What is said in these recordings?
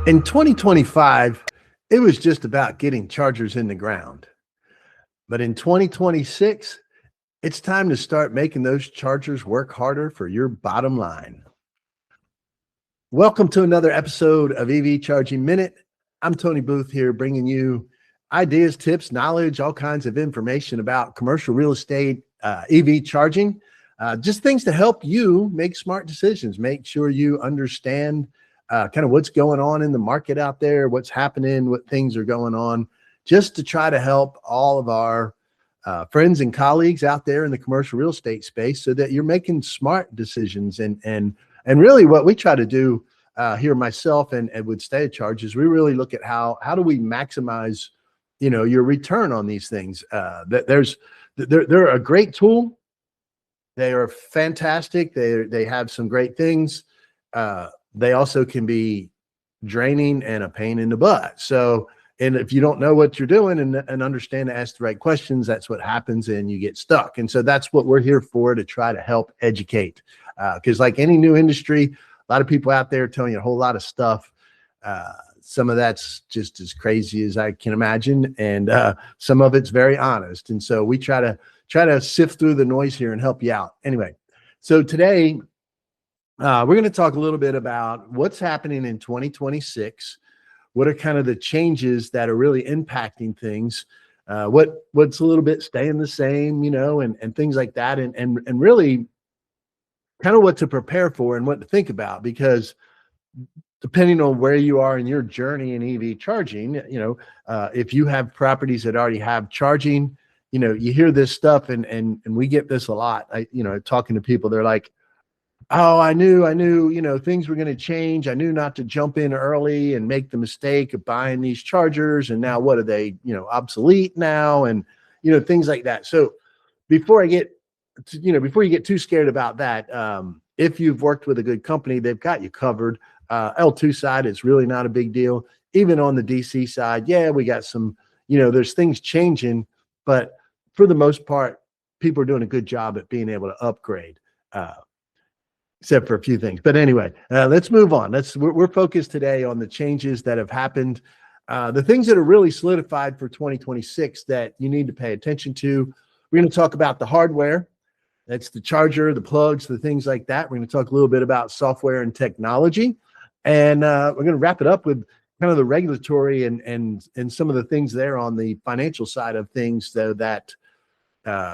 In 2025, it was just about getting chargers in the ground. But in 2026, it's time to start making those chargers work harder for your bottom line. Welcome to another episode of EV Charging Minute. I'm Tony Booth here, bringing you ideas, tips, knowledge, all kinds of information about commercial real estate, EV charging, just things to help you make smart decisions, make sure you understand kind of what's going on in the market out there, what's happening, what things are going on, just to try to help all of our friends and colleagues out there in the commercial real estate space so that you're making smart decisions. And really what we try to do here, myself and with State Charge, is we really look at how do we maximize, your return on these things. They're a great tool. They are fantastic. They have some great things. They also can be draining and a pain in the butt. So, and if you don't know what you're doing and understand to ask the right questions, that's what happens and you get stuck. And so that's what we're here for, to try to help educate. Because like any new industry, a lot of people out there telling you a whole lot of stuff. Some of that's just as crazy as I can imagine. And some of it's very honest. And so we try to sift through the noise here and help you out. Anyway, so today we're going to talk a little bit about what's happening in 2026. What are kind of the changes that are really impacting things? What's a little bit staying the same, and things like that, and really kind of what to prepare for and what to think about, because depending on where you are in your journey in EV charging, if you have properties that already have charging, you hear this stuff and we get this a lot. Talking to people, they're like, oh, I knew, things were going to change. I knew not to jump in early and make the mistake of buying these chargers. And now what are they, obsolete now? And, things like that. So before you get too scared about that, if you've worked with a good company, they've got you covered. L2 side is really not a big deal. Even on the DC side, yeah, we got some, there's things changing, but for the most part, people are doing a good job at being able to upgrade. Except for a few things. But anyway, let's move on. We're focused today on the changes that have happened, the things that are really solidified for 2026 that you need to pay attention to. We're going to talk about the hardware. That's the charger, the plugs, the things like that. We're going to talk a little bit about software and technology. And we're going to wrap it up with kind of the regulatory and some of the things there on the financial side of things, so that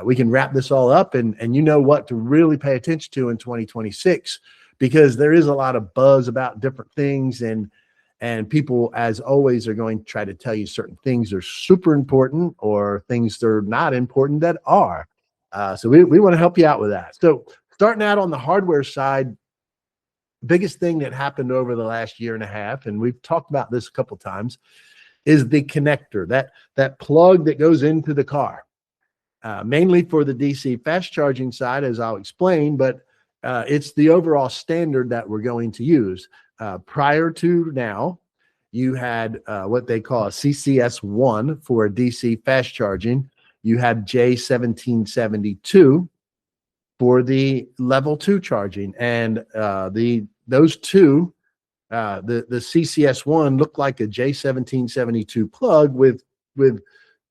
we can wrap this all up and what to really pay attention to in 2026, because there is a lot of buzz about different things, and people, as always, are going to try to tell you certain things are super important or things that are not important that are. So we want to help you out with that. So starting out on the hardware side, biggest thing that happened over the last year and a half, and we've talked about this a couple times, is the connector, that plug that goes into the car. Mainly for the DC fast charging side, as I'll explain, but it's the overall standard that we're going to use. Prior to now, you had what they call a CCS1 for a DC fast charging. You had J1772 for the level 2 charging, and those two, the CCS1 looked like a J1772 plug with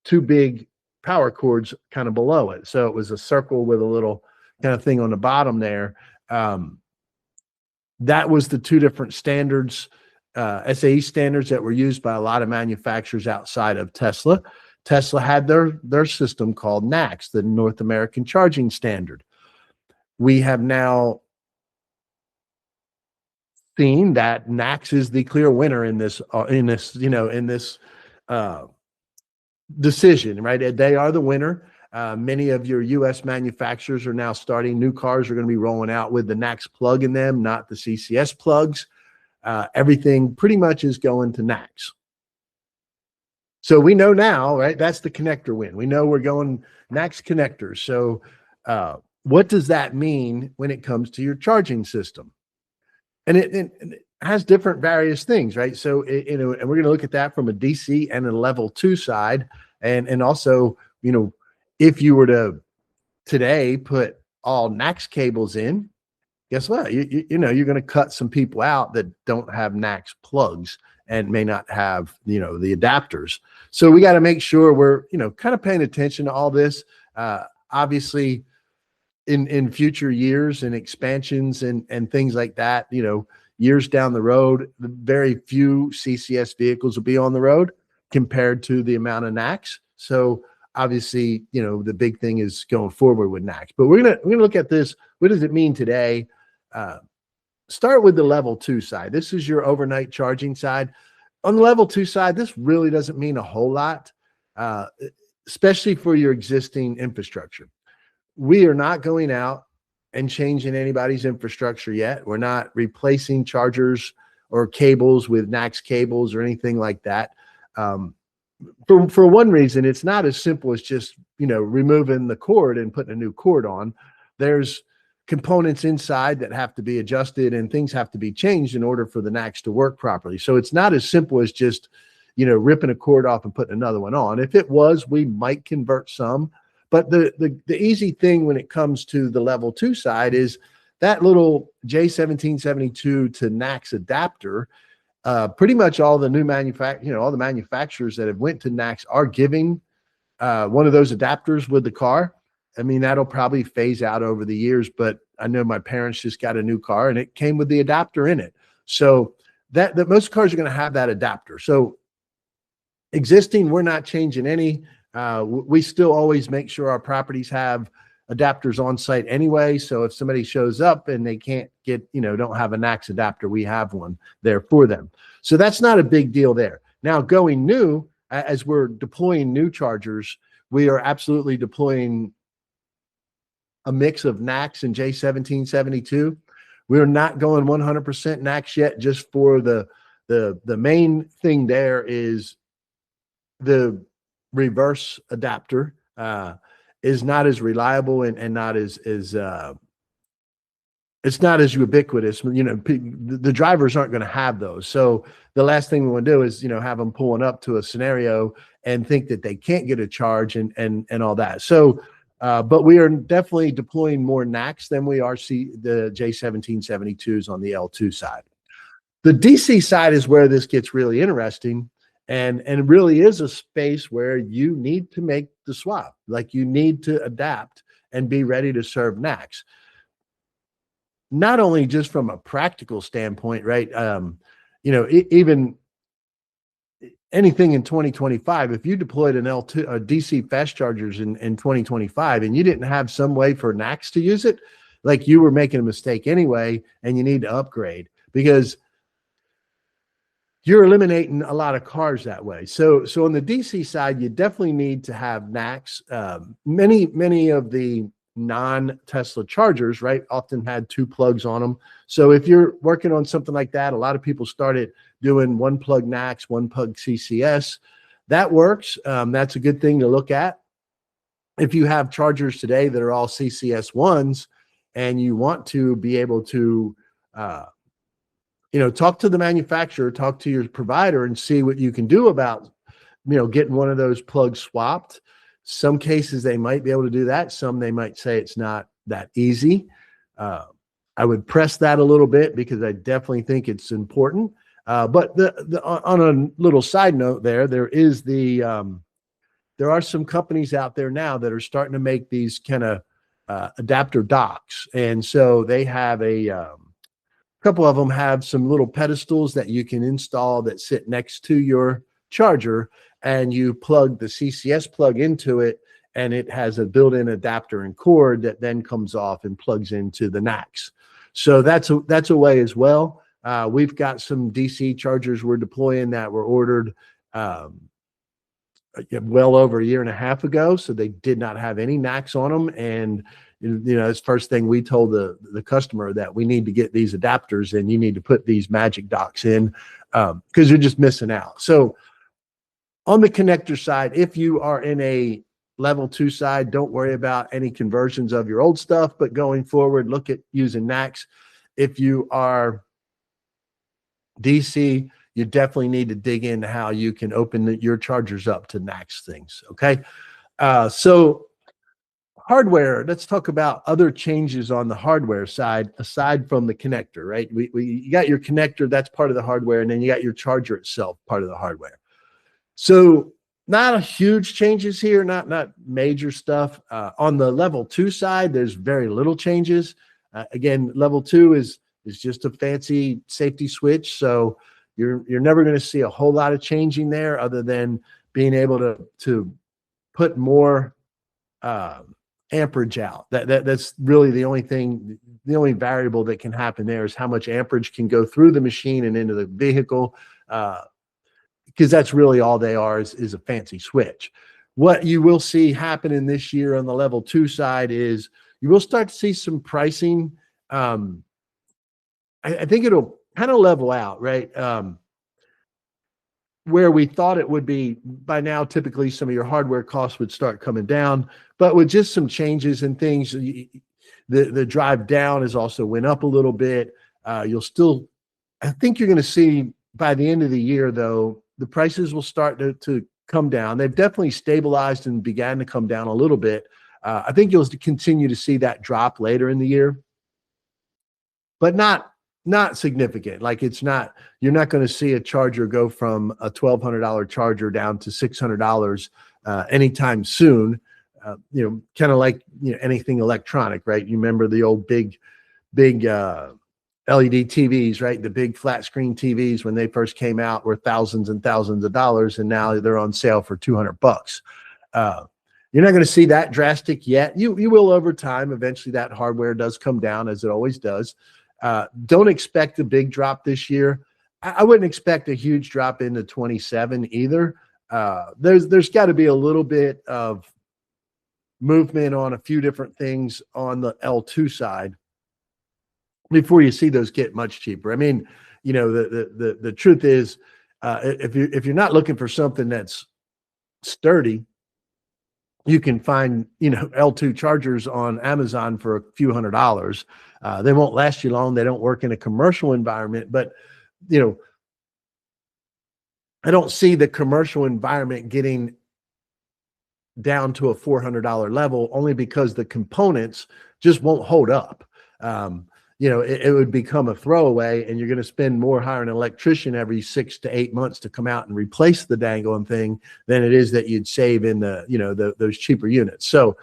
two big power cords kind of below it. So it was a circle with a little kind of thing on the bottom there. That was the two different standards, SAE standards, that were used by a lot of manufacturers outside of Tesla. Tesla had their system called NACS, the North American Charging Standard. We have now seen that NACS is the clear winner in this decision, right? They are the winner. Many of your US manufacturers are now starting, new cars are going to be rolling out with the NACS plug in them, not the CCS plugs. Everything pretty much is going to NACS. So we know now, right? That's the connector win. We know we're going NACS connectors. So what does that mean when it comes to your charging system? And it has different various things, right? So, and we're going to look at that from a DC and a level 2 side. And also, if you were to today put all NACS cables in, guess what? You're going to cut some people out that don't have NACS plugs. and may not have, the adapters. So we got to make sure we're, kind of paying attention to all this. Obviously, in future years and expansions and things like that, years down the road, very few CCS vehicles will be on the road compared to the amount of NACS. So obviously, the big thing is going forward with NACS. But we're gonna look at this. What does it mean today? Start with the level 2 side. This is your overnight charging side. On the level 2 side, this really doesn't mean a whole lot, especially for your existing infrastructure. We are not going out and changing anybody's infrastructure yet. We're not replacing chargers or cables with NACS cables or anything like that. For one reason, it's not as simple as just, removing the cord and putting a new cord on. There's components inside that have to be adjusted and things have to be changed in order for the NACS to work properly. So it's not as simple as just, ripping a cord off and putting another one on. If it was, we might convert some. But the easy thing when it comes to the level 2 side is that little J1772 to NACS adapter. Pretty much all the new all the manufacturers that have went to NACS are giving one of those adapters with the car. I mean, that'll probably phase out over the years, but I know my parents just got a new car and it came with the adapter in it. So that most cars are going to have that adapter. So existing, we're not changing any. We still always make sure our properties have adapters on site anyway. So if somebody shows up and they can't get, don't have a NACS adapter, we have one there for them. So that's not a big deal there. Now going new, as we're deploying new chargers, we are absolutely deploying a mix of NACS and J1772. We're not going 100% NACS yet, just for the main thing there is the reverse adapter is not as reliable and not as it's not as ubiquitous. The drivers aren't going to have those. So the last thing we want to do is, have them pulling up to a scenario and think that they can't get a charge and all that. So, but we are definitely deploying more NACS than we are the J1772s on the L2 side. The DC side is where this gets really interesting. And it really is a space where you need to make the swap. Like, you need to adapt and be ready to serve NACS. Not only just from a practical standpoint, right? Even anything in 2025, if you deployed an L2 DC fast chargers in 2025 and you didn't have some way for NACS to use it, like, you were making a mistake anyway, and you need to upgrade, because you're eliminating a lot of cars that way. So on the DC side, you definitely need to have NACS. Many of the non-Tesla chargers, right, often had 2 plugs on them. So if you're working on something like that, a lot of people started doing 1 plug NACS, 1 plug CCS. That works. That's a good thing to look at. If you have chargers today that are all CCS ones and you want to be able to talk to the manufacturer, talk to your provider, and see what you can do about, getting one of those plugs swapped. Some cases they might be able to do that. Some they might say it's not that easy. I would press that a little bit, because I definitely think it's important. But on a little side note there is there are some companies out there now that are starting to make these kind of adapter docks. And so they have a couple of them have some little pedestals that you can install that sit next to your charger, and you plug the CCS plug into it, and it has a built-in adapter and cord that then comes off and plugs into the NACS. So that's a way as well. We've got some DC chargers we're deploying that were ordered well over a year and a half ago, so they did not have any NACS on them. And it's first thing we told the customer, that we need to get these adapters and you need to put these magic docks in, because you're just missing out. So on the connector side, if you are in a level 2 side, don't worry about any conversions of your old stuff, but going forward, look at using NACS. If you are DC, you definitely need to dig into how you can open your chargers up to NACS things. Okay. So hardware, let's talk about other changes on the hardware side aside from the connector, right? You got your connector, that's part of the hardware, and then you got your charger itself, part of the hardware. So not a huge changes here, not major stuff. On the level 2 side, there's very little changes. Again, level 2 is just a fancy safety switch, so you're never going to see a whole lot of changing there, other than being able to put more amperage out. That's really the only thing, the only variable that can happen there is how much amperage can go through the machine and into the vehicle, because that's really all they are, is a fancy switch. What you will see happening this year on the level 2 side is you will start to see some pricing. I think it'll kind of level out, right? Where we thought it would be by now, typically some of your hardware costs would start coming down, but with just some changes and things, the drive down has also went up a little bit. You'll still, I think you're going to see by the end of the year, though, the prices will start to come down. They've definitely stabilized and began to come down a little bit. I think you'll continue to see that drop later in the year, but not significant. Like it's not, you're not going to see a charger go from a $1,200 charger down to $600 anytime soon. Kind of like anything electronic, right? You remember the old big LED TVs, right? The big flat screen TVs when they first came out were thousands and thousands of dollars, and now they're on sale for $200. You're not going to see that drastic yet. You will over time. Eventually, that hardware does come down, as it always does. Don't expect a big drop this year. I wouldn't expect a huge drop into 27 either. There's got to be a little bit of movement on a few different things on the L2 side before you see those get much cheaper. I mean, the truth is, if you're not looking for something that's sturdy, you can find L2 chargers on Amazon for a few $100s. They won't last you long. They don't work in a commercial environment, but I don't see the commercial environment getting down to a $400 level, only because the components just won't hold up. It would become a throwaway, and you're going to spend more hiring an electrician every 6 to 8 months to come out and replace the dangling thing than it is that you'd save in those cheaper units. So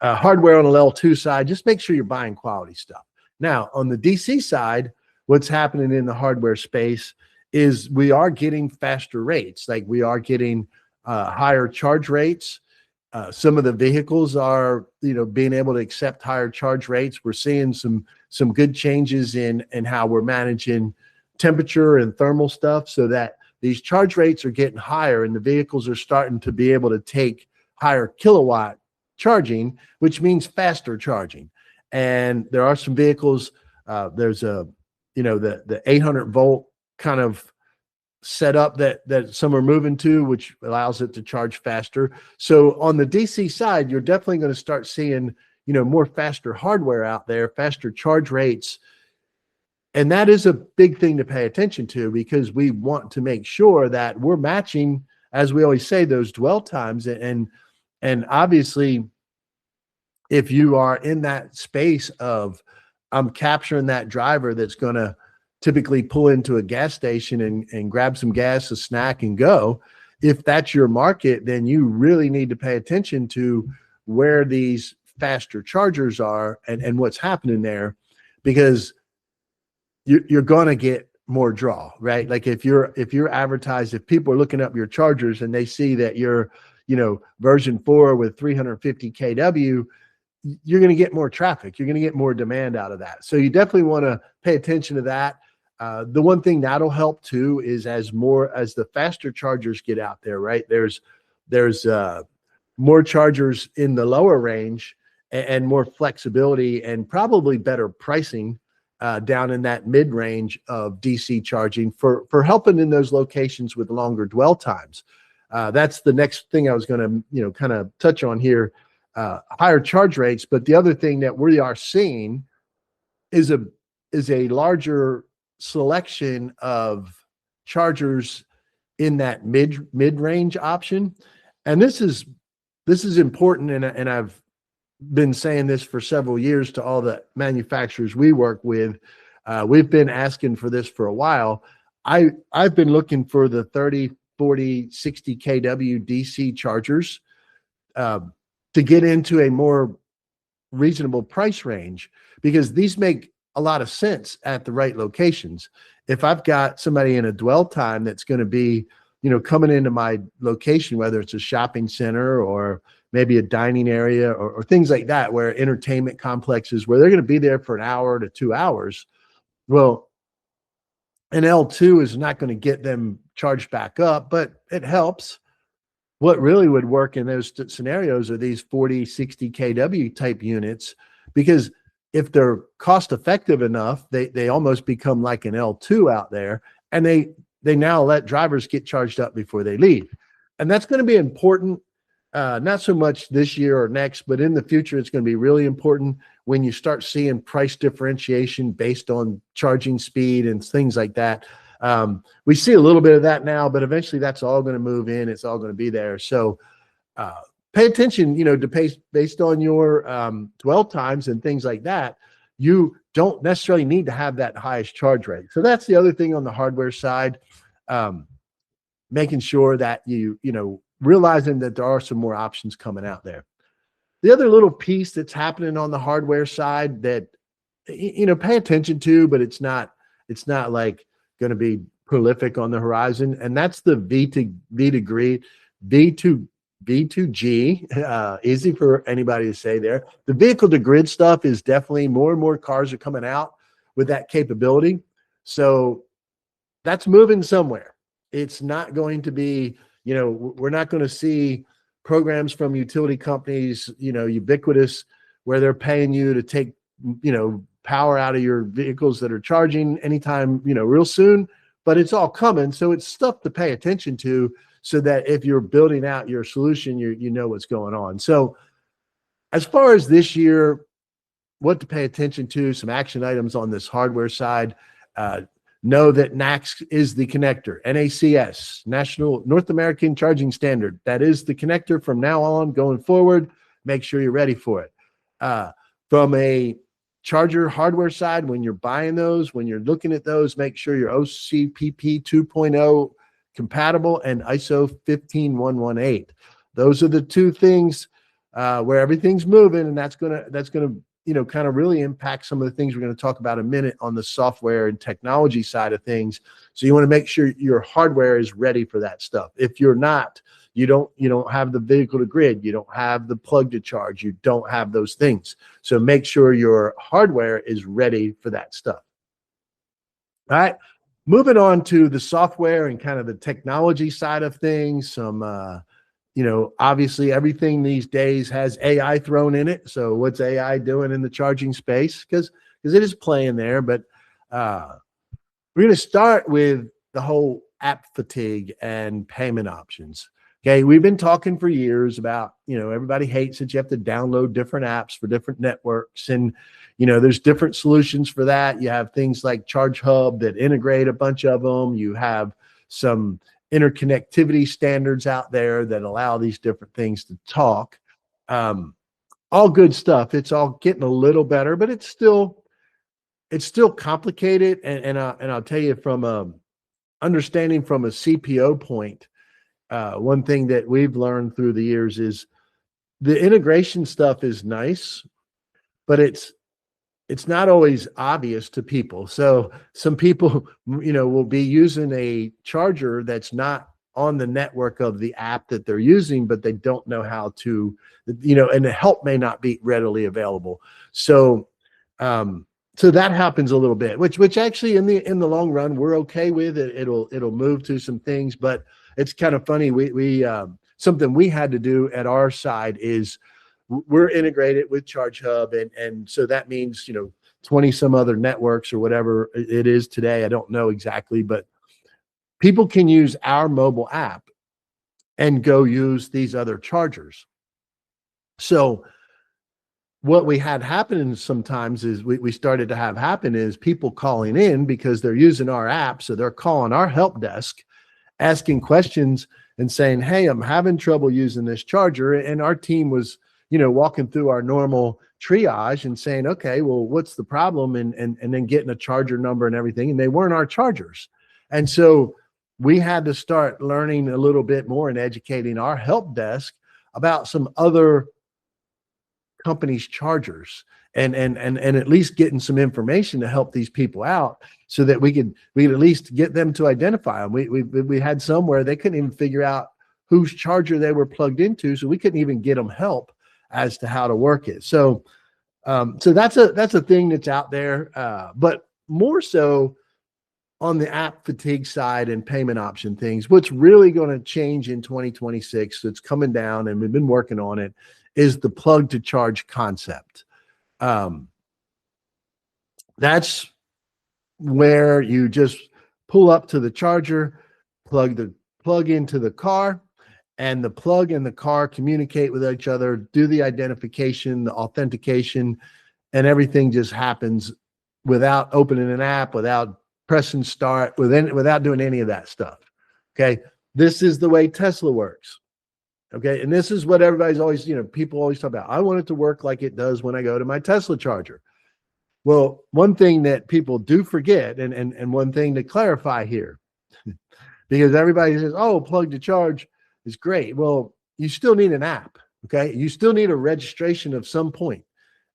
hardware on the L2 side, just make sure you're buying quality stuff. Now, on the DC side, what's happening in the hardware space is we are getting faster rates. Like we are getting higher charge rates. Some of the vehicles are, being able to accept higher charge rates. We're seeing some good changes in how we're managing temperature and thermal stuff, so that these charge rates are getting higher, and the vehicles are starting to be able to take higher kilowatt charging, which means faster charging. And there are some vehicles, there's the 800 volt kind of setup that some are moving to, which allows it to charge faster. So on the DC side, you're definitely going to start seeing, more faster hardware out there, faster charge rates. And that is a big thing to pay attention to, because we want to make sure that we're matching, as we always say, those dwell times. And obviously, if you are in that space of, I'm capturing that driver that's going to typically pull into a gas station and grab some gas, a snack, and go. If that's your market, then you really need to pay attention to where these faster chargers are and what's happening there, because you're going to get more draw, right? Like if you're advertised, if people are looking up your chargers and they see that you're, version 4 with 350 kW, you're going to get more traffic. You're going to get more demand out of that. So you definitely want to pay attention to that. The one thing that'll help too is as the faster chargers get out there, right? There's more chargers in the lower range and more flexibility and probably better pricing down in that mid range of DC charging for helping in those locations with longer dwell times. That's the next thing I was going to kind of touch on here. Higher charge rates, but the other thing that we are seeing is a larger selection of chargers in that mid range option. And this is important, and I've been saying this for several years to all the manufacturers we work with. We've been asking for this for a while. I've been looking for the 30, 40, 60 kW DC chargers uh, to get into a more reasonable price range, because these make a lot of sense at the right locations. If I've got somebody in a dwell time that's going to be, coming into my location, whether it's a shopping center or maybe a dining area or things like that, where entertainment complexes where they're going to be there for an hour to 2 hours. Well, an L2 is not going to get them charged back up, but it helps. What really would work in those scenarios are these 40, 60 kW type units, because if they're cost effective enough, they almost become like an L2 out there, and they now let drivers get charged up before they leave. And that's going to be important, not so much this year or next, but in the future, it's going to be really important when you start seeing price differentiation based on charging speed and things like that. We see a little bit of that now, but eventually that's all going to move in. It's all going to be there. So pay attention, to based on your dwell times and things like that. You don't necessarily need to have that highest charge rate. So that's the other thing on the hardware side, making sure that realizing that there are some more options coming out there. The other little piece that's happening on the hardware side that, pay attention to, but it's not like going to be prolific on the horizon, and that's the V2G, easy for anybody to say there. The vehicle to grid stuff is definitely more and more cars are coming out with that capability. So that's moving somewhere. It's not going to be, we're not going to see programs from utility companies, ubiquitous, where they're paying you to take, power out of your vehicles that are charging anytime, real soon, but it's all coming. So it's stuff to pay attention to, so that if you're building out your solution, you know what's going on. So as far as this year, what to pay attention to, some action items on this hardware side, know that NACS is the connector, NACS, National North American Charging Standard. That is the connector from now on going forward. Make sure you're ready for it. From a charger hardware side, when you're buying those, when you're looking at those, make sure you're OCPP 2.0 compatible and ISO 15118. Those are the two things where everything's moving, and that's gonna kind of really impact some of the things we're going to talk about in a minute on the software and technology side of things. So you want to make sure your hardware is ready for that stuff. If you're not, you don't have the vehicle to grid, you don't have the plug to charge, you don't have those things. So make sure your hardware is ready for that stuff. All right, moving on to the software and kind of the technology side of things. Some obviously everything these days has AI thrown in it. So what's AI doing in the charging space? Because it is playing there. But we're going to start with the whole app fatigue and payment options. Okay, we've been talking for years about, everybody hates that you have to download different apps for different networks. And, there's different solutions for that. You have things like Charge Hub that integrate a bunch of them. You have some interconnectivity standards out there that allow these different things to talk. All good stuff. It's all getting a little better, but it's still complicated. And I'll tell you, from understanding from a CPO point, one thing that we've learned through the years is the integration stuff is nice, but it's not always obvious to people. So some people, will be using a charger that's not on the network of the app that they're using, but they don't know how to, and the help may not be readily available. So, so that happens a little bit, which actually in the long run, we're okay with it. It'll move to some things, but it's kind of funny. We something we had to do at our side is we're integrated with Charge Hub, and so that means 20 some other networks or whatever it is today. I don't know exactly, but people can use our mobile app and go use these other chargers. So what we had happen sometimes is we started to have happen is people calling in because they're using our app, so they're calling our help desk, asking questions and saying, hey, I'm having trouble using this charger. And our team was, walking through our normal triage and saying, okay, well, what's the problem? And then getting a charger number and everything. And they weren't our chargers. And so we had to start learning a little bit more and educating our help desk about some other companies' chargers and at least getting some information to help these people out so that we could at least get them to identify them. We had some where they couldn't even figure out whose charger they were plugged into, so we couldn't even get them help as to how to work it. So so that's a thing that's out there, but more so on the app fatigue side and payment option things. What's really going to change in 2026, it's coming down and we've been working on it, is the plug to charge concept. That's where you just pull up to the charger, plug into the car, and the plug and the car communicate with each other, do the identification, the authentication, and everything just happens without opening an app, without pressing start, without doing any of that stuff. Okay. This is the way Tesla works. Okay. And this is what everybody's always, people always talk about. I want it to work like it does when I go to my Tesla charger. Well, one thing that people do forget, and one thing to clarify here, because everybody says, oh, plug to charge is great. Well, you still need an app. Okay. You still need a registration of some point.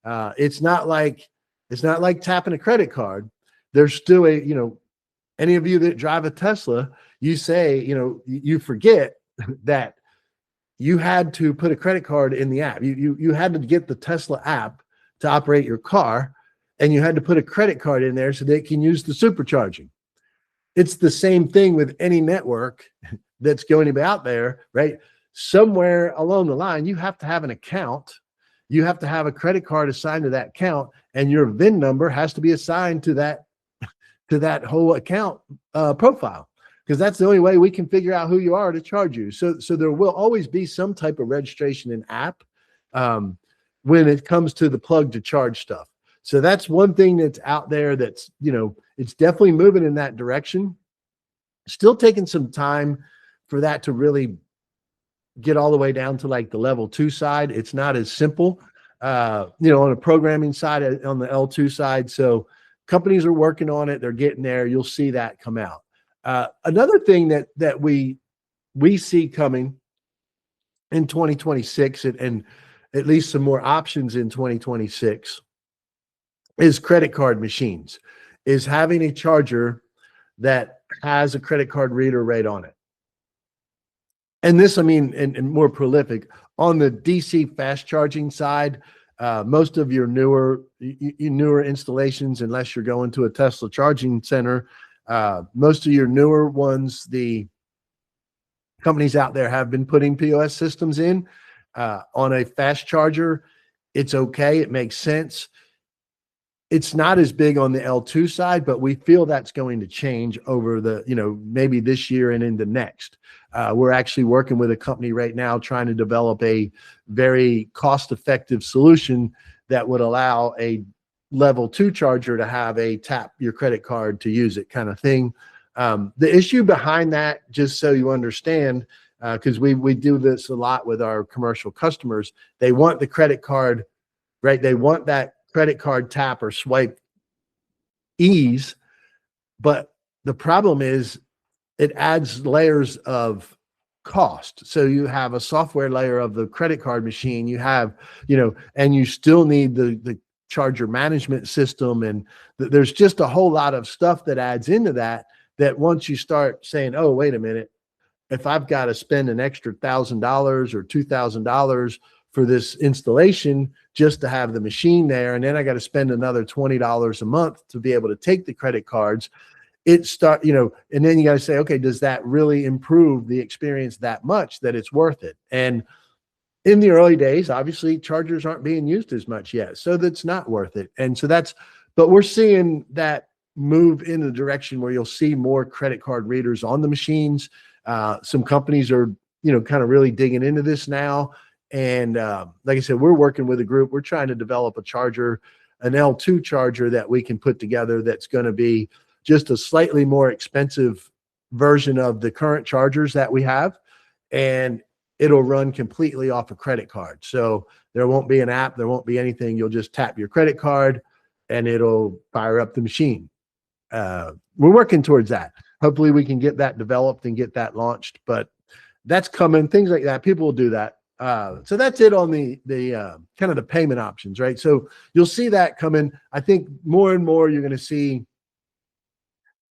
It's not like tapping a credit card. There's still any of you that drive a Tesla, you say, you forget that you had to put a credit card in the app. You had to get the Tesla app to operate your car, and you had to put a credit card in there so they can use the supercharging. It's the same thing with any network that's going to be out there, right? Somewhere along the line, you have to have an account. You have to have a credit card assigned to that account, and your VIN number has to be assigned to that whole account profile, because that's the only way we can figure out who you are to charge you. So there will always be some type of registration in app when it comes to the plug to charge stuff. So that's one thing that's out there that's, it's definitely moving in that direction. Still taking some time for that to really get all the way down to like the level 2 side. It's not as simple, on a programming side, on the L2 side. So companies are working on it. They're getting there. You'll see that come out. Another thing that we see coming in 2026 and at least some more options in 2026 is credit card machines, is having a charger that has a credit card reader right on it. And this, and more prolific on the DC fast charging side. Most of your newer installations, unless you're going to a Tesla charging center, most of your newer ones, the companies out there have been putting POS systems in on a fast charger. It's okay. It makes sense. It's not as big on the L2 side, but we feel that's going to change over the, maybe this year and into next. We're actually working with a company right now trying to develop a very cost-effective solution that would allow a level 2 charger to have a tap your credit card to use it kind of thing. The issue behind that, just so you understand, because we do this a lot with our commercial customers, they want the credit card, right? They want that credit card tap or swipe ease, but the problem is it adds layers of cost. So you have a software layer of the credit card machine, you have, and you still need the charger management system, and there's just a whole lot of stuff that adds into that once you start saying, oh, wait a minute, if I've got to spend an extra $1,000 or $2,000 for this installation just to have the machine there, and then I got to spend another $20 a month to be able to take the credit cards, and then you got to say, okay, does that really improve the experience that much that it's worth it? And in the early days, obviously chargers aren't being used as much yet, so that's not worth it. And so but we're seeing that move in the direction where you'll see more credit card readers on the machines. Some companies are, kind of really digging into this now. And like I said, we're working with a group. We're trying to develop a charger, an L2 charger that we can put together that's going to be just a slightly more expensive version of the current chargers that we have. And it'll run completely off a credit card. So there won't be an app, there won't be anything. You'll just tap your credit card and it'll fire up the machine. We're working towards that. Hopefully we can get that developed and get that launched, but that's coming, things like that. People will do that. So that's it on the kind of the payment options, right? So you'll see that coming. I think more and more you're going to see,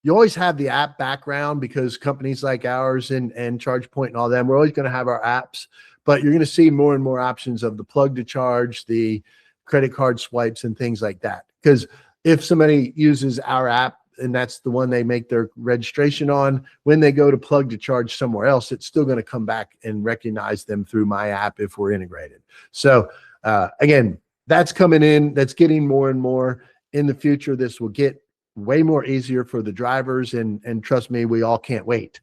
you always have the app background because companies like ours and ChargePoint and all them, we're always going to have our apps, but you're going to see more and more options of the plug to charge, the credit card swipes and things like that. Because if somebody uses our app and that's the one they make their registration on, when they go to plug to charge somewhere else, it's still going to come back and recognize them through my app if we're integrated. So again, that's coming in, that's getting more and more. In the future, this will get way more easier for the drivers, and trust me, we all can't wait.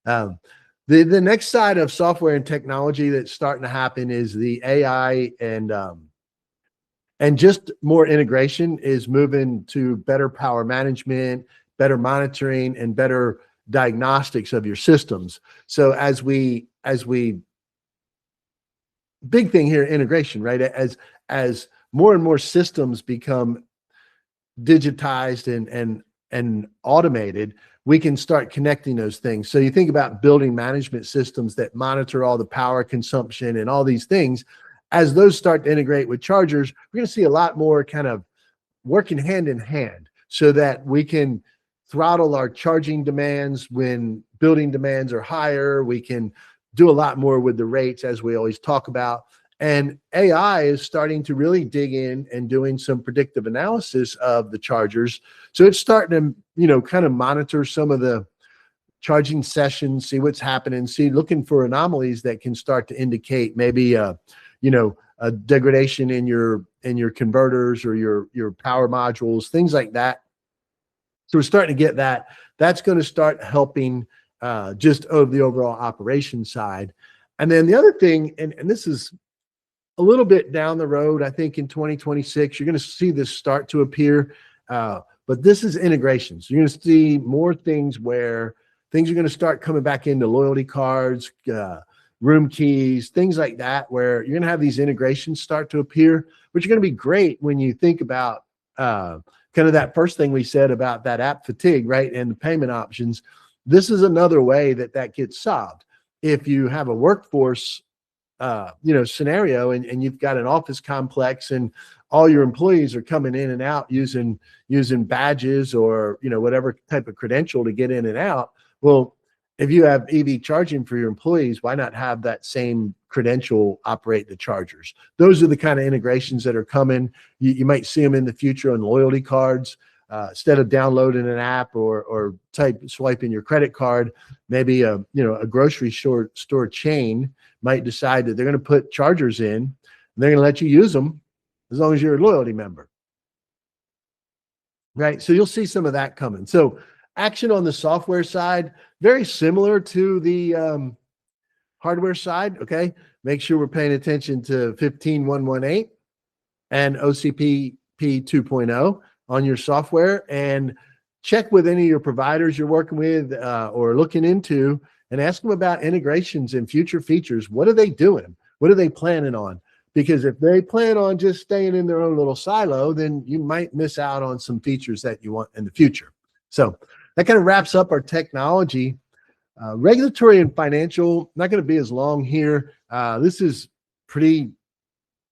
The next side of software and technology that's starting to happen is the AI and just more integration is moving to better power management, better monitoring, and better diagnostics of your systems. So as we big thing here, integration, right? As more and more systems become digitized and automated, we can start connecting those things. So you think about building management systems that monitor all the power consumption and all these things. As those start to integrate with chargers, we're going to see a lot more kind of working hand in hand so that we can throttle our charging demands when building demands are higher. We can do a lot more with the rates, as we always talk about. And AI is starting to really dig in and doing some predictive analysis of the chargers. So it's starting to, kind of monitor some of the charging sessions, see what's happening, looking for anomalies that can start to indicate maybe a degradation in your converters or your power modules, things like that. So we're starting to get that. That's going to start helping just over the overall operation side. And then the other thing, and this is a little bit down the road, I think in 2026, you're going to see this start to appear. But this is integrations. You're going to see more things where things are going to start coming back into loyalty cards, room keys, things like that, where you're going to have these integrations start to appear, which are going to be great when you think about kind of that first thing we said about that app fatigue, right? And the payment options. This is another way that gets solved. If you have a workforce scenario and you've got an office complex and all your employees are coming in and out using badges or whatever type of credential to get in and out. Well, if you have EV charging for your employees, why not have that same credential operate the chargers? Those are the kind of integrations that are coming. You might see them in the future on loyalty cards. Instead of downloading an app or swiping your credit card, maybe a grocery store chain might decide that they're going to put chargers in and they're going to let you use them as long as you're a loyalty member, right? So you'll see some of that coming. So action on the software side, very similar to the hardware side. Okay, make sure we're paying attention to 15118 and OCPP 2.0 on your software, and check with any of your providers you're working with or looking into, and ask them about integrations and future features. What are they doing? What are they planning on? Because if they plan on just staying in their own little silo, then you might miss out on some features that you want in the future. So that kind of wraps up our technology. Regulatory and financial, not going to be as long here. This is pretty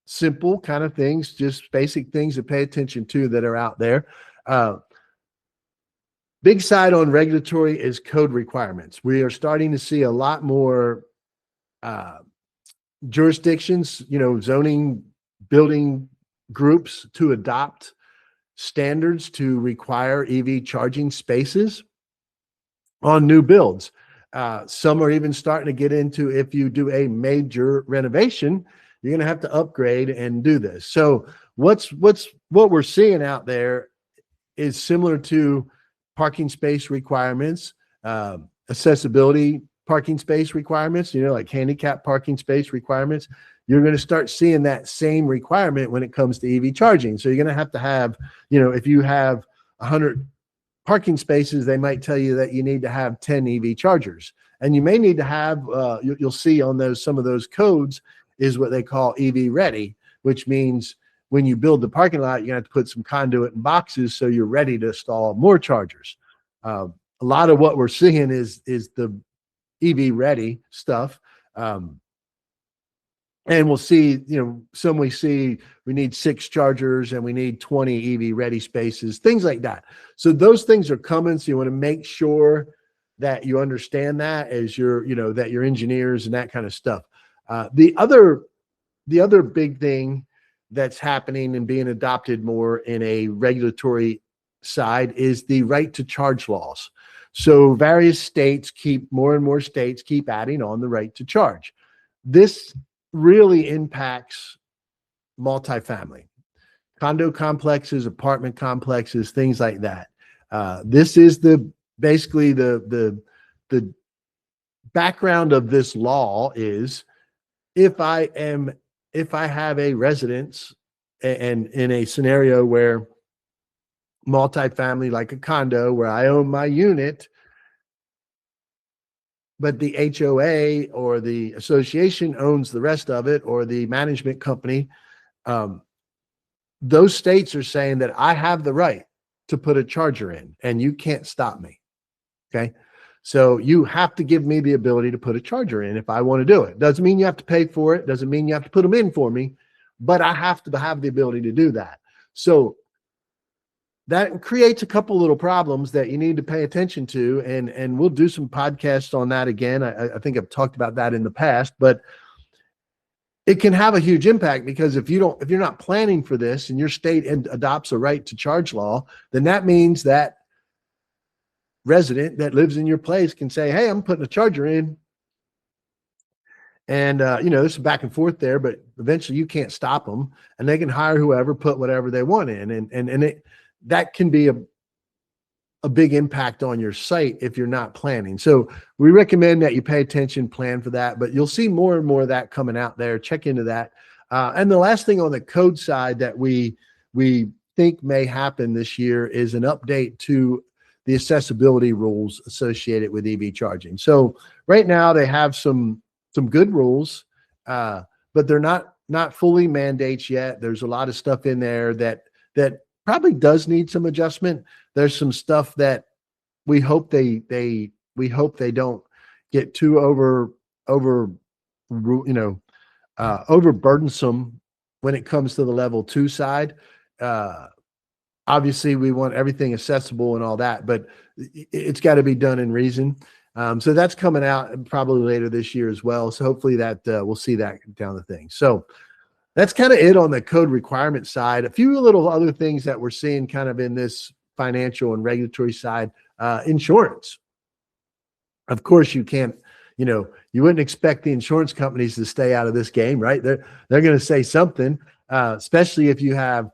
simple kind of things, just basic things to pay attention to that are out there. Big side on regulatory is code requirements. We are starting to see a lot more jurisdictions, zoning, building groups to adopt standards to require EV charging spaces on new builds. Some are even starting to get into, if you do a major renovation, you're going to have to upgrade and do this. So what we're seeing out there is similar to parking space requirements, accessibility parking space requirements, like handicap parking space requirements. You're going to start seeing that same requirement when it comes to EV charging. So you're going to have, if you have 100 parking spaces, they might tell you that you need to have 10 EV chargers. And you may need to have, you'll see on those, some of those codes is what they call EV ready, which means when you build the parking lot, you're gonna have to put some conduit and boxes so you're ready to install more chargers. A lot of what we're seeing is the EV ready stuff. And we'll see, some we see we need 6 chargers and we need 20 EV ready spaces, things like that. So those things are coming. So you want to make sure that you understand that as that your engineers and that kind of stuff. The other big thing that's happening and being adopted more in a regulatory side is the right to charge laws. So various states more and more states keep adding on the right to charge. This really impacts multifamily, condo complexes, apartment complexes, things like that. This is basically the background of this law is if I have a residence and in a scenario where multifamily, like a condo where I own my unit, but the HOA or the association owns the rest of it, or the management company, those states are saying that I have the right to put a charger in and you can't stop me. Okay. So you have to give me the ability to put a charger in if I want to do it. Doesn't mean you have to pay for it. Doesn't mean you have to put them in for me, but I have to have the ability to do that. So that creates a couple little problems that you need to pay attention to. And we'll do some podcasts on that again. I think I've talked about that in the past, but it can have a huge impact because if you're not planning for this and your state adopts a right to charge law, then that means that resident that lives in your place can say, hey, I'm putting a charger in. And, there's some back and forth there, but eventually you can't stop them and they can hire whoever, put whatever they want in. That can be a big impact on your site if you're not planning. So we recommend that you pay attention, plan for that, but you'll see more and more of that coming out there. Check into that. And the last thing on the code side that we think may happen this year is an update to the accessibility rules associated with EV charging. So right now they have some good rules, but they're not fully mandates yet. There's a lot of stuff in there that probably does need some adjustment. There's some stuff that we hope they don't get too overburdensome when it comes to the level 2 side. Obviously we want everything accessible and all that, but it's got to be done in reason. So that's coming out probably later this year as well. So hopefully that we'll see that down the thing. So that's kind of it on the code requirement side. A few little other things that we're seeing kind of in this financial and regulatory side. Insurance. Of course, you can't, you wouldn't expect the insurance companies to stay out of this game, right? They're going to say something, especially if you have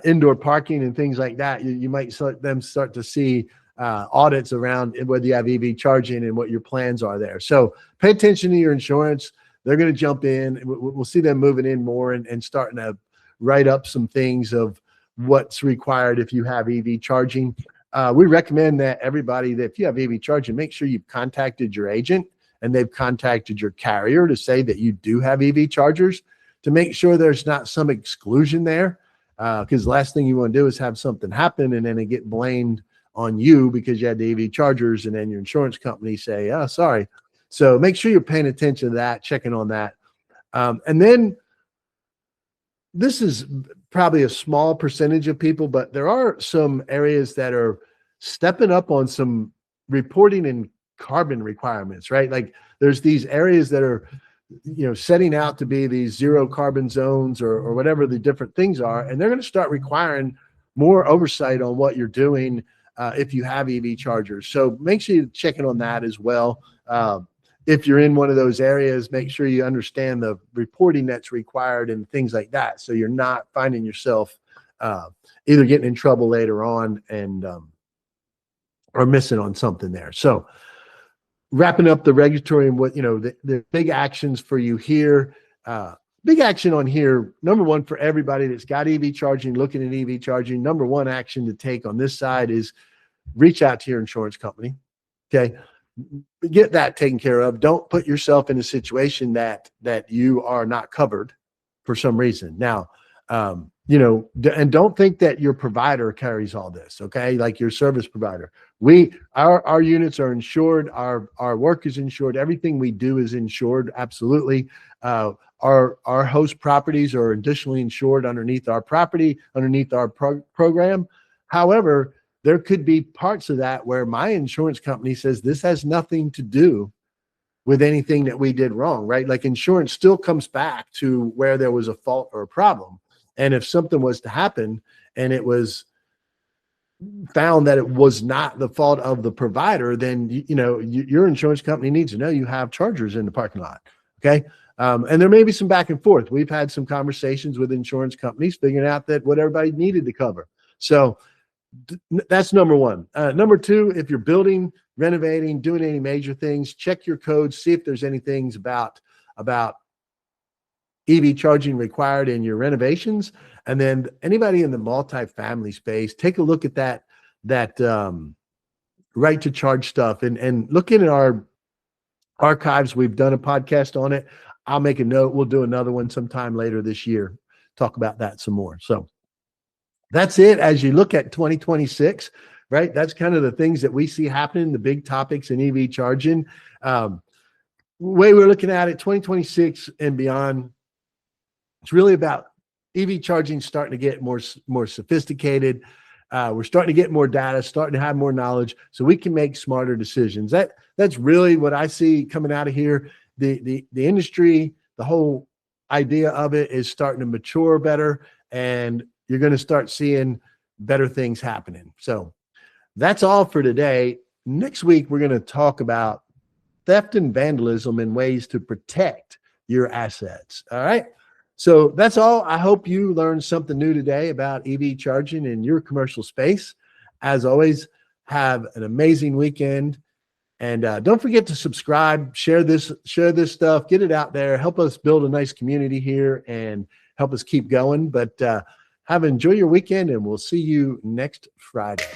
indoor parking and things like that. You might start to see audits around whether you have EV charging and what your plans are there. So pay attention to your insurance. They're going to jump in. We'll see them moving in more and starting to write up some things of what's required if you have EV charging. We recommend that everybody that if you have EV charging, make sure you've contacted your agent and they've contacted your carrier to say that you do have EV chargers, to make sure there's not some exclusion there. Because the last thing you want to do is have something happen and then it get blamed on you because you had the EV chargers and then your insurance company say, oh, sorry. So make sure you're paying attention to that, checking on that. And then this is probably a small percentage of people, but there are some areas that are stepping up on some reporting and carbon requirements, right? Like there's these areas that are, setting out to be these zero carbon zones or whatever the different things are. And they're going to start requiring more oversight on what you're doing if you have EV chargers. So make sure you're checking on that as well. If you're in one of those areas, make sure you understand the reporting that's required and things like that. So you're not finding yourself either getting in trouble later on and or missing on something there. So wrapping up the regulatory and what, the big actions for you here. Big action on here. Number one, for everybody that's got EV charging, looking at EV charging, number one action to take on this side is reach out to your insurance company. Okay. get that taken care of. Don't put yourself in a situation that you are not covered for some reason. Now, you know, and don't think that your provider carries all this. Okay, like your service provider. Our units are insured. Our work is insured. Everything we do is insured. Absolutely. Our host properties are additionally insured underneath our property, underneath our program. However, there could be parts of that where my insurance company says this has nothing to do with anything that we did wrong, right? Like insurance still comes back to where there was a fault or a problem. And if something was to happen and it was found that it was not the fault of the provider, then, you know, your insurance company needs to know you have chargers in the parking lot. Okay. And there may be some back and forth. We've had some conversations with insurance companies figuring out that what everybody needed to cover. So that's number one. Number two, if you're building, renovating, doing any major things, check your codes, see if there's any things about EV charging required in your renovations. And then anybody in the multifamily space, take a look at that right to charge stuff and look in our archives. We've done a podcast on it. I'll make a note. We'll do another one sometime later this year, talk about that some more. So that's it. As you look at 2026, right? That's kind of the things that we see happening, the big topics in EV charging. Way we're looking at it, 2026 and beyond, it's really about EV charging starting to get more sophisticated. We're starting to get more data, starting to have more knowledge, so we can make smarter decisions. That's really what I see coming out of here. The industry, the whole idea of it is starting to mature better, and you're going to start seeing better things happening. So that's all for today. Next week, we're going to talk about theft and vandalism and ways to protect your assets. All right. So that's all. I hope you learned something new today about EV charging in your commercial space. As always, have an amazing weekend. And don't forget to subscribe, share this stuff, get it out there, help us build a nice community here and help us keep going. But enjoy your weekend, and we'll see you next Friday.